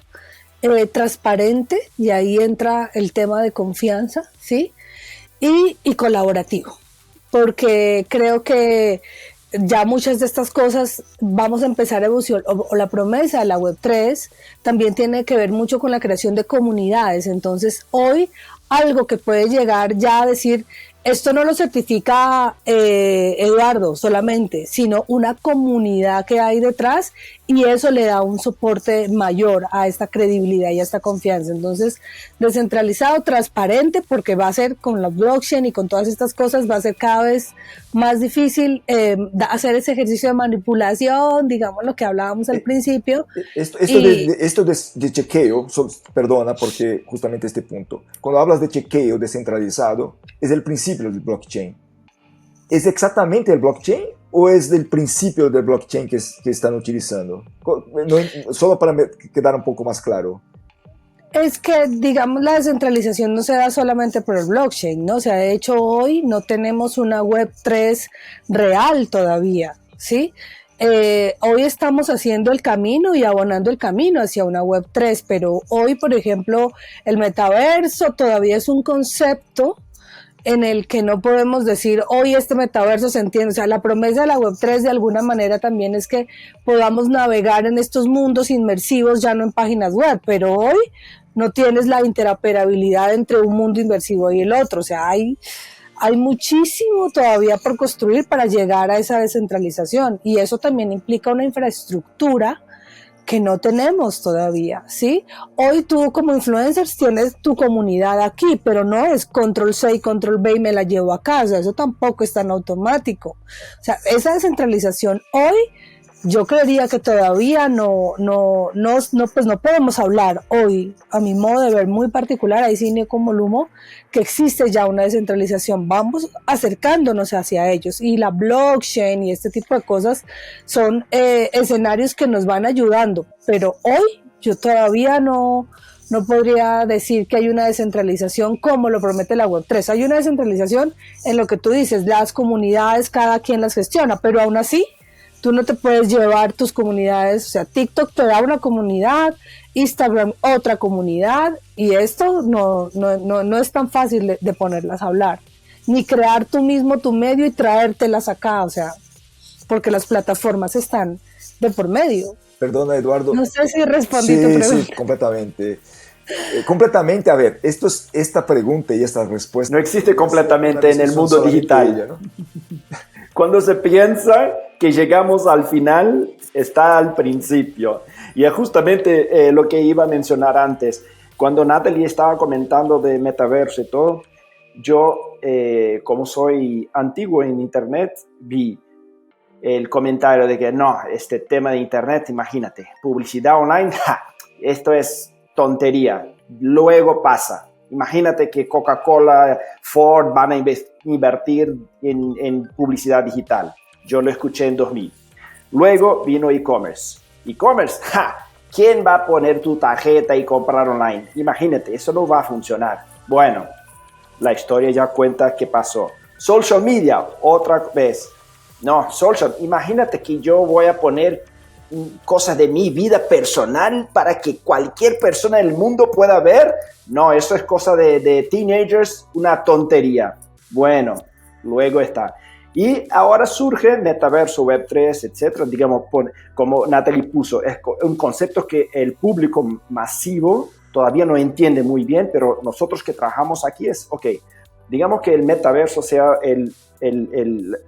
transparente, y ahí entra el tema de confianza, ¿sí? Y colaborativo, porque creo que ya muchas de estas cosas vamos a empezar a evolucionar, o la promesa de la Web3 también tiene que ver mucho con la creación de comunidades. Entonces hoy algo que puede llegar ya a decir, esto no lo certifica Eduardo solamente, sino una comunidad que hay detrás, y eso le da un soporte mayor a esta credibilidad y a esta confianza. Entonces, descentralizado, transparente, porque va a ser con la blockchain y con todas estas cosas, va a ser cada vez más difícil hacer ese ejercicio de manipulación, digamos lo que hablábamos al principio. Esto de chequeo, perdona, porque justamente este punto, cuando hablas de chequeo descentralizado, es el principio del blockchain. ¿Es exactamente el blockchain o es del principio del blockchain que están utilizando? Solo para quedar un poco más claro. Es que, digamos, la descentralización no se da solamente por el blockchain, ¿no? O sea, de hecho, hoy no tenemos una Web3 real todavía, ¿sí? Hoy estamos haciendo el camino y abonando el camino hacia una Web3, pero hoy, por ejemplo, el metaverso todavía es un concepto en el que no podemos decir hoy este metaverso se entiende. O sea, la promesa de la Web3 de alguna manera también es que podamos navegar en estos mundos inmersivos, ya no en páginas web, pero hoy no tienes la interoperabilidad entre un mundo inmersivo y el otro. O sea, hay muchísimo todavía por construir para llegar a esa descentralización, y eso también implica una infraestructura que no tenemos todavía, ¿sí? Hoy tú como influencers tienes tu comunidad aquí, pero no es control C y control V y me la llevo a casa, eso tampoco es tan automático. O sea, esa descentralización hoy, yo creería que todavía no podemos hablar hoy, a mi modo de ver muy particular, ahí sí como Lumo, que existe ya una descentralización. Vamos acercándonos hacia ellos, y la blockchain y este tipo de cosas son escenarios que nos van ayudando, pero hoy yo todavía no podría decir que hay una descentralización como lo promete la Web3. Hay una descentralización en lo que tú dices, las comunidades, cada quien las gestiona, pero aún así tú no te puedes llevar tus comunidades. O sea, TikTok te da una comunidad, Instagram otra comunidad, y esto no es tan fácil de ponerlas a hablar, ni crear tú mismo tu medio y traértelas acá, o sea, porque las plataformas están de por medio. Perdona, Eduardo. No sé si respondí tu pregunta. Sí, completamente. Completamente, a ver, esta pregunta y esta respuesta... No existe completamente en el mundo digital. Ella, ¿no? Cuando se piensa que llegamos al final, está al principio. Y es justamente lo que iba a mencionar antes. Cuando Natalie estaba comentando de metaverso y todo, yo, como soy antiguo en Internet, vi el comentario de que no, este tema de Internet, imagínate, publicidad online, esto es tontería, luego pasa. Imagínate que Coca-Cola, Ford van a invertir en publicidad digital. Yo lo escuché en 2000. Luego vino e-commerce. E-commerce, ¿quién va a poner tu tarjeta y comprar online? Imagínate, eso no va a funcionar. Bueno, la historia ya cuenta qué pasó. Social media, otra vez. No, social, imagínate que yo voy a poner cosas de mi vida personal para que cualquier persona del mundo pueda ver. No, eso es cosa de teenagers, una tontería. Bueno, luego está. Y ahora surge metaverso, Web3, etcétera. Digamos, como Natalie puso, es un concepto que el público masivo todavía no entiende muy bien, pero nosotros que trabajamos aquí es, ok, digamos que el metaverso sea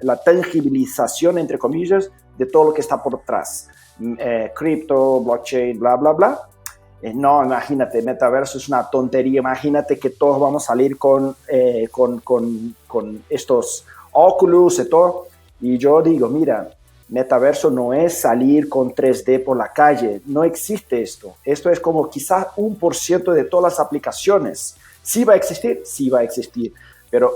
la tangibilización, entre comillas, de todo lo que está por detrás. Cripto, blockchain, bla, bla, bla. No, imagínate, metaverso es una tontería. Imagínate que todos vamos a salir con estos Oculus y todo. Y yo digo, mira, metaverso no es salir con 3D por la calle. No existe esto. Esto es como quizás 1% de todas las aplicaciones. ¿Sí va a existir? Sí va a existir. Pero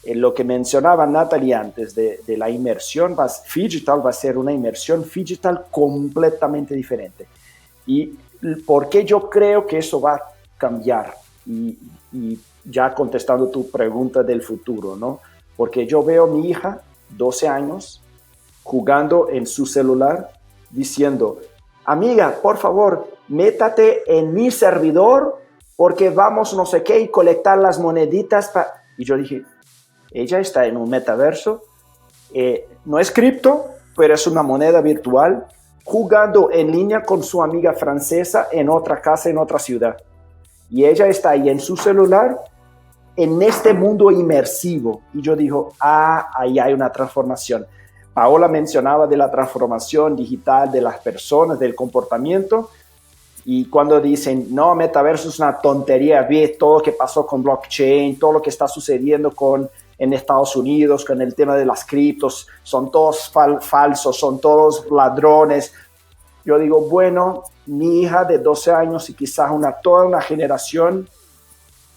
lo que mencionaba Natalie antes de la inmersión digital va a ser una inmersión digital completamente diferente. ¿Y por qué yo creo que eso va a cambiar? Y ya contestando tu pregunta del futuro, ¿no? Porque yo veo a mi hija, 12 años, jugando en su celular, diciendo, amiga, por favor, métate en mi servidor porque vamos no sé qué y colectar las moneditas. Y yo dije, ella está en un metaverso, no es cripto, pero es una moneda virtual, jugando en línea con su amiga francesa en otra casa, en otra ciudad. Y ella está ahí en su celular, en este mundo inmersivo. Y yo digo, ahí hay una transformación. Paola mencionaba de la transformación digital de las personas, del comportamiento. Y cuando dicen, no, metaverso es una tontería, ve todo lo que pasó con blockchain, todo lo que está sucediendo en Estados Unidos, con el tema de las criptos, son todos falsos, son todos ladrones. Yo digo, bueno, mi hija de 12 años y quizás toda una generación,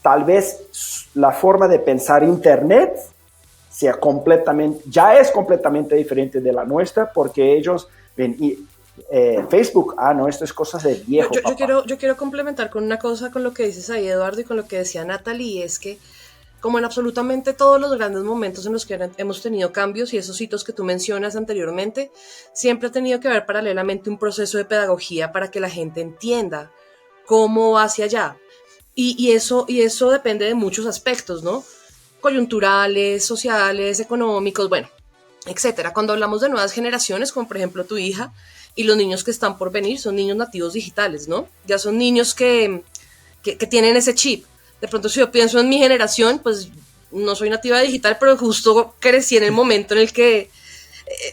tal vez la forma de pensar Internet ya es completamente diferente de la nuestra, porque ellos ven Facebook, no, esto es cosas de viejo. Yo quiero complementar con una cosa, con lo que dices ahí, Eduardo, y con lo que decía Natalie, es que como en absolutamente todos los grandes momentos en los que hemos tenido cambios y esos hitos que tú mencionas anteriormente, siempre ha tenido que haber paralelamente un proceso de pedagogía para que la gente entienda cómo va hacia allá. Y eso depende de muchos aspectos, ¿no? Coyunturales, sociales, económicos, bueno, etcétera. Cuando hablamos de nuevas generaciones, como por ejemplo tu hija, y los niños que están por venir, son niños nativos digitales, ¿no? Ya son niños que tienen ese chip. De pronto, si yo pienso en mi generación, pues no soy nativa digital, pero justo crecí en el momento en el que,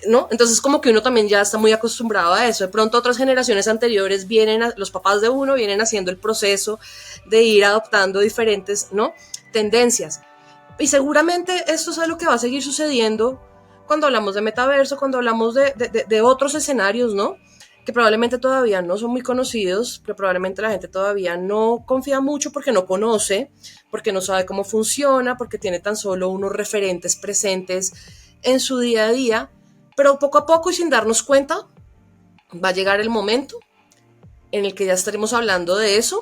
¿no? Entonces como que uno también ya está muy acostumbrado a eso. De pronto otras generaciones anteriores los papás de uno vienen haciendo el proceso de ir adoptando diferentes, ¿no?, tendencias. Y seguramente esto es algo que va a seguir sucediendo cuando hablamos de metaverso, cuando hablamos de otros escenarios, ¿no?, que probablemente todavía no son muy conocidos, que probablemente la gente todavía no confía mucho porque no conoce, porque no sabe cómo funciona, porque tiene tan solo unos referentes presentes en su día a día, pero poco a poco y sin darnos cuenta va a llegar el momento en el que ya estaremos hablando de eso,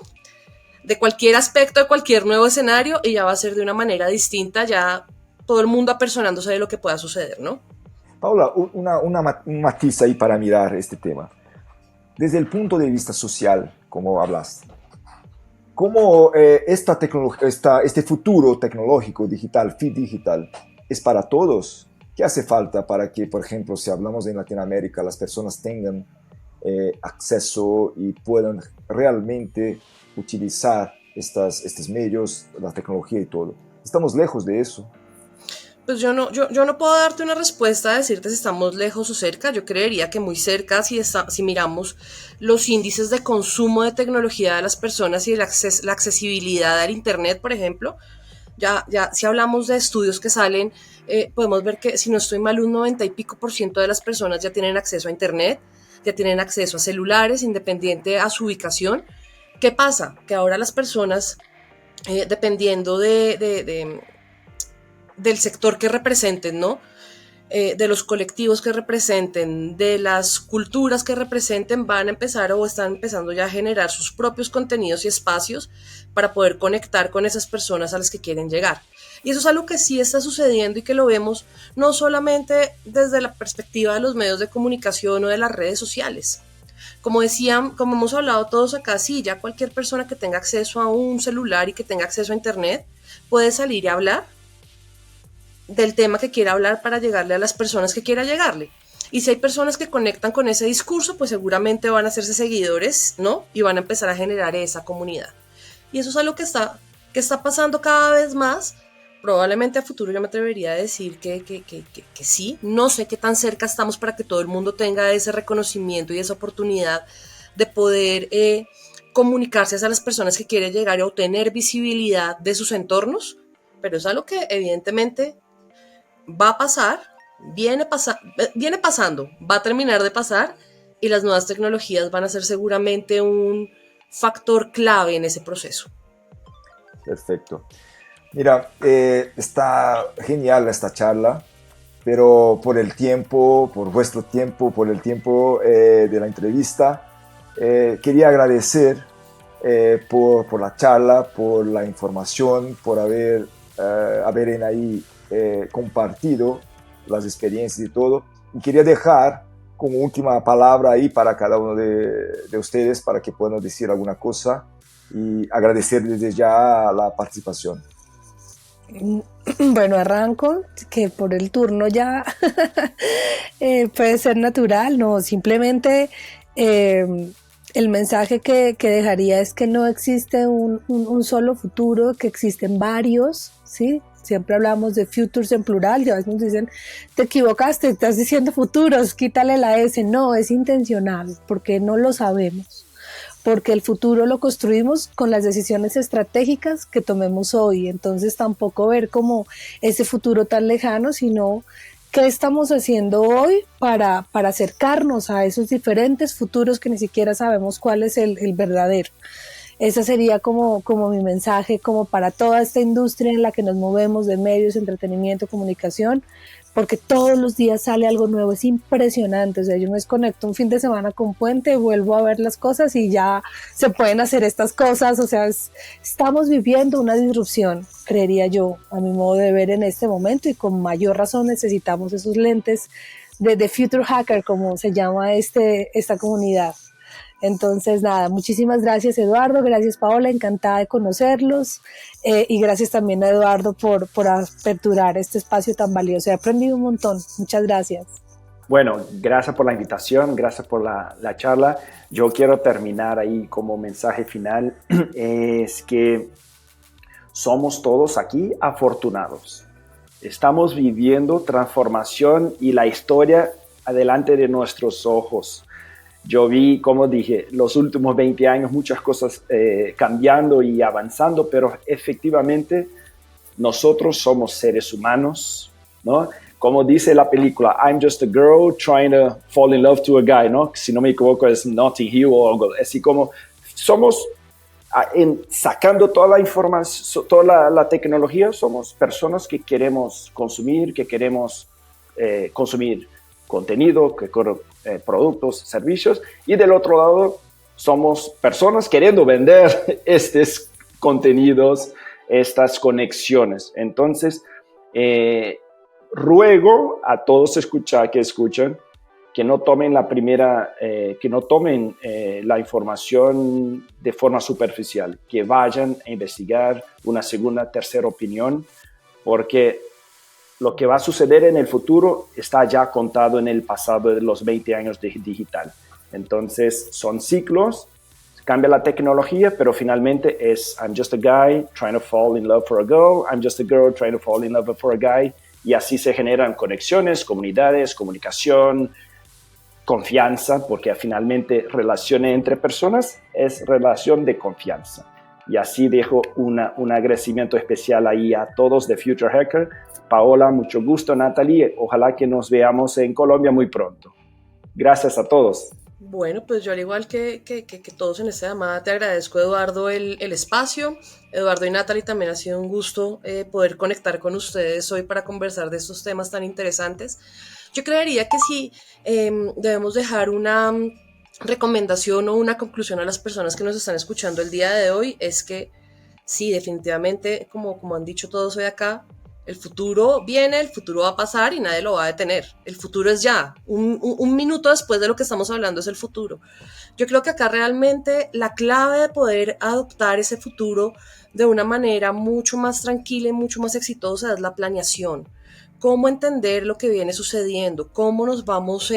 de cualquier aspecto, de cualquier nuevo escenario, y ya va a ser de una manera distinta, ya todo el mundo apersonándose de lo que pueda suceder, ¿no? Paula, un matiz ahí para mirar este tema. Desde el punto de vista social, como hablaste, ¿cómo este futuro tecnológico, digital, digital, es para todos? ¿Qué hace falta para que, por ejemplo, si hablamos en Latinoamérica, las personas tengan acceso y puedan realmente utilizar estos medios, la tecnología y todo. Estamos lejos de eso. Pues yo no puedo darte una respuesta a decirte si estamos lejos o cerca. Yo creería que muy cerca si miramos los índices de consumo de tecnología de las personas y la accesibilidad al Internet, por ejemplo. Ya si hablamos de estudios que salen, podemos ver que, si no estoy mal, un 90 y pico % de las personas ya tienen acceso a Internet, ya tienen acceso a celulares, independiente a su ubicación. ¿Qué pasa? Que ahora las personas, dependiendo del sector que representen, ¿no? De los colectivos que representen, de las culturas que representen, van a empezar o están empezando ya a generar sus propios contenidos y espacios para poder conectar con esas personas a las que quieren llegar. Y eso es algo que sí está sucediendo y que lo vemos no solamente desde la perspectiva de los medios de comunicación o de las redes sociales. Como decían, como hemos hablado todos acá, sí, ya cualquier persona que tenga acceso a un celular y que tenga acceso a Internet puede salir y hablar del tema que quiera hablar para llegarle a las personas que quiera llegarle. Y si hay personas que conectan con ese discurso, pues seguramente van a hacerse seguidores, ¿no? Y van a empezar a generar esa comunidad. Y eso es algo que está pasando cada vez más. Probablemente a futuro yo me atrevería a decir que sí. No sé qué tan cerca estamos para que todo el mundo tenga ese reconocimiento y esa oportunidad de poder comunicarse a las personas que quieren llegar y obtener visibilidad de sus entornos. Pero es algo que evidentemente va a pasar, viene pasando, va a terminar de pasar, y las nuevas tecnologías van a ser seguramente un factor clave en ese proceso. Perfecto. Mira, está genial esta charla, pero por el tiempo, por vuestro tiempo, por el tiempo de la entrevista, quería agradecer por la charla, por la información, por haber ahí compartido las experiencias y todo. Y quería dejar como última palabra ahí para cada uno de ustedes, para que puedan decir alguna cosa, y agradecer desde ya la participación. Bueno, arranco, que por el turno ya puede ser natural, no, simplemente el mensaje que dejaría es que no existe un solo futuro, que existen varios, ¿sí? Siempre hablamos de futures en plural y a veces nos dicen, te equivocaste, estás diciendo futuros, quítale la S. No, es intencional, porque no lo sabemos. Porque el futuro lo construimos con las decisiones estratégicas que tomemos hoy. Entonces tampoco ver como ese futuro tan lejano, sino qué estamos haciendo hoy para acercarnos a esos diferentes futuros que ni siquiera sabemos cuál es el verdadero. Ese sería como mi mensaje, como para toda esta industria en la que nos movemos de medios, entretenimiento, comunicación, porque todos los días sale algo nuevo, es impresionante. O sea, yo me desconecto un fin de semana con Puente, vuelvo a ver las cosas y ya se pueden hacer estas cosas. O sea, estamos viviendo una disrupción, creería yo, a mi modo de ver en este momento, y con mayor razón necesitamos esos lentes de Future Hacker, como se llama esta comunidad. Entonces, nada, muchísimas gracias, Eduardo, gracias, Paola, encantada de conocerlos, y gracias también a Eduardo por aperturar este espacio tan valioso. He aprendido un montón, muchas gracias. Bueno, gracias por la invitación, gracias por la charla. Yo quiero terminar ahí como mensaje final, es que somos todos aquí afortunados. Estamos viviendo transformación y la historia adelante de nuestros ojos. Yo vi, como dije, los últimos 20 años muchas cosas cambiando y avanzando, pero efectivamente nosotros somos seres humanos, ¿no? Como dice la película, I'm just a girl trying to fall in love to a guy, ¿no? Si no me equivoco es Notting Hill o algo así, como somos, sacando toda la información, toda la tecnología, somos personas que queremos consumir, que queremos consumir contenido, productos, servicios, y del otro lado somos personas queriendo vender estos contenidos, estas conexiones. Entonces, ruego a todos que escuchan que no tomen la información de forma superficial, que vayan a investigar una segunda, tercera opinión, porque lo que va a suceder en el futuro está ya contado en el pasado de los 20 años de digital. Entonces son ciclos, cambia la tecnología, pero finalmente es I'm just a guy trying to fall in love for a girl, I'm just a girl trying to fall in love for a guy, y así se generan conexiones, comunidades, comunicación, confianza, porque finalmente relaciones entre personas es relación de confianza. Y así dejo un agradecimiento especial ahí a todos de Future Hacker. Paola, mucho gusto, Natalie, ojalá que nos veamos en Colombia muy pronto. Gracias a todos. Bueno, pues yo al igual que todos en esta llamada te agradezco, Eduardo, el espacio. Eduardo y Natalie, también ha sido un gusto poder conectar con ustedes hoy para conversar de estos temas tan interesantes. Yo creería que sí debemos dejar una recomendación o una conclusión a las personas que nos están escuchando el día de hoy, es que sí, definitivamente, como han dicho todos hoy acá, el futuro viene, el futuro va a pasar y nadie lo va a detener. El futuro es ya. Un minuto después de lo que estamos hablando es el futuro. Yo creo que acá realmente la clave de poder adoptar ese futuro de una manera mucho más tranquila y mucho más exitosa es la planeación. Cómo entender lo que viene sucediendo, cómo nos vamos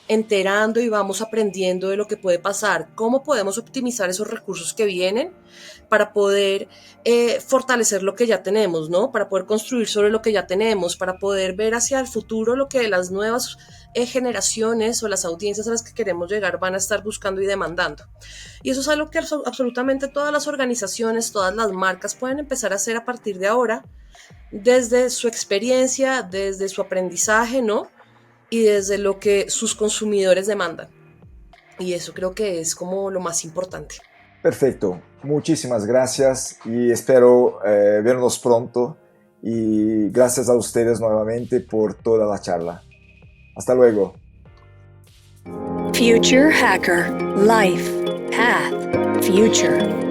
enterando y vamos aprendiendo de lo que puede pasar, cómo podemos optimizar esos recursos que vienen para poder fortalecer lo que ya tenemos, ¿no? Para poder construir sobre lo que ya tenemos, para poder ver hacia el futuro lo que las nuevas generaciones o las audiencias a las que queremos llegar van a estar buscando y demandando. Y eso es algo que absolutamente todas las organizaciones, todas las marcas pueden empezar a hacer a partir de ahora, desde su experiencia, desde su aprendizaje, ¿no? Y desde lo que sus consumidores demandan. Y eso creo que es como lo más importante. Perfecto, muchísimas gracias y espero vernos pronto y gracias a ustedes nuevamente por toda la charla. Hasta luego. Future Hacker. Life. Path. Future.